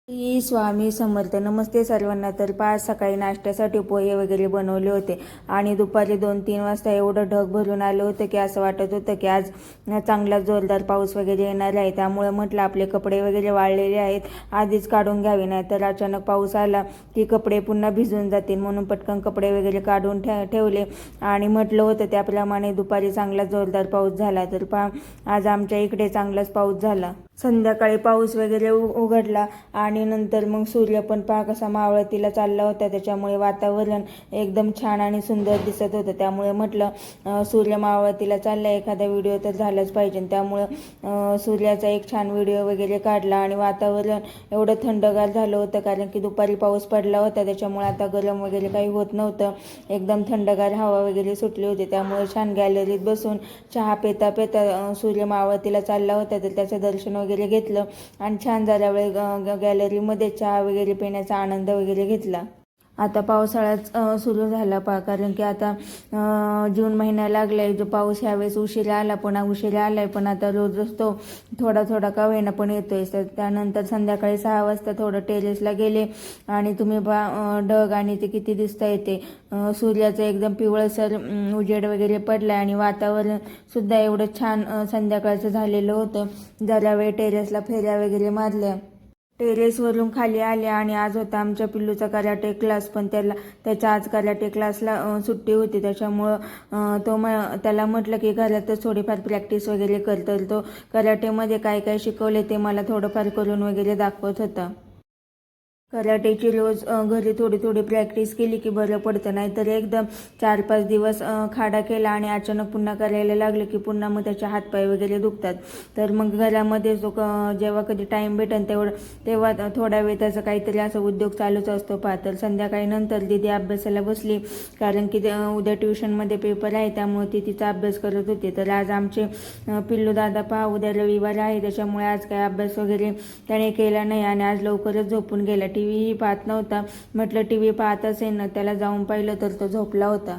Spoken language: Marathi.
श्री स्वामी समर्थ. नमस्ते सर्वांना. तर पाच सकाळी नाश्त्यासाठी पोहे वगैरे बनवले होते आणि दुपारी 2-3 वाजता एवढं ढग भरून आलं होतं की असं वाटत होतं की आज चांगला जोरदार पाऊस वगैरे येणार आहे. त्यामुळे म्हटलं आपले कपडे वगैरे वाळलेले आहेत आधीच काढून घ्यावे, नाही तर अचानक पाऊस आला की कपडे पुन्हा भिजून जातील, म्हणून पटकन कपडे वगैरे काढून ठेवले आणि म्हटलं होतं त्याप्रमाणे दुपारी चांगला जोरदार पाऊस झाला. तर आज आमच्या इकडे चांगलाच पाऊस झाला. संध्याकाळी पाऊस वगैरे उघडला आणि नंतर मग सूर्य पण कसा मावळतीला चालला होता, त्याच्यामुळे वातावरण एकदम छान आणि सुंदर दिसत होतं. त्यामुळे म्हटलं सूर्य मावळतीला चालला, एखादा व्हिडिओ तर झालाच पाहिजे. त्यामुळं सूर्याचा एक छान व्हिडिओ वगैरे काढला आणि वातावरण एवढं थंडगार झालं होतं, कारण की दुपारी पाऊस पडला होता, त्याच्यामुळे आता गरम वगैरे काही होत नव्हतं. एकदम थंडगार हवा वगैरे सुटली होती. त्यामुळे छान गॅलरीत बसून चहा पेता पेता सूर्य मावळतीला चालला होता, तर त्याचं दर्शन वगैरे घेतलं आणि छान जरा वेळ गॅलरीमध्ये चहा वगैरे पिण्याचा आनंद वगैरे घेतला. आता पावसाळाच सुरू झाला कारण की आता जून महिना लागलाय. जो पाऊस ह्यावेळेस उशिरा आला, पण उशिरा आलाय, पण आता रोजच तो थोडा थोडा का होईना पण येतोय. तर त्यानंतर संध्याकाळी 6 वाजता थोडं टेरेसला गेले आणि तुम्ही ढग आणि ते किती दिसता येते, सूर्याचं एकदम पिवळसर उजेड वगैरे पडलाय आणि वातावरण सुद्धा एवढं छान संध्याकाळचं झालेलं होतं. जरा वेळ टेरेसला फेऱ्या वगैरे मारल्या. टेरेसवरून खाली आले आणि आज होता आमच्या पिल्लूचा कराटे क्लास, पण त्याच्या आज कराटे क्लासला सुट्टी होती. त्याच्यामुळं त्याला म्हटलं की घरातच थोडीफार प्रॅक्टिस वगैरे कर. तर तो कराटेमध्ये काय काय शिकवले ते मला थोडंफार करून वगैरे दाखवत होता. कराटेची रोज घरी थोडी थोडी प्रॅक्टिस केली की बरं पडतं, नाहीतर एकदम 4-5 दिवस खाडा केला आणि अचानक पुन्हा करायला लागलं की पुन्हा मग त्याचे हातपाय वगैरे दुखतात. तर मग घरामध्ये जेव्हा कधी टाईम भेटेल तेव्हा थोडा वेळ त्याचं काहीतरी असं उद्योग चालूच असतो. तर संध्याकाळी नंतर दीदी अभ्यासाला बसली, कारण की उद्या ट्युशनमध्ये पेपर आहे, त्यामुळे ती तिचा अभ्यास करत होती. तर आज आमचे पिल्लू दादा उद्या रविवार आहे, त्याच्यामुळे आज काय अभ्यास वगैरे त्याने केला नाही आणि आज लवकरच झोपून गेला. टीव्हीही पाहत नव्हता. म्हटलं टीव्ही पाहत असेल ना, त्याला जाऊन पाहिलं तर तो झोपला होता.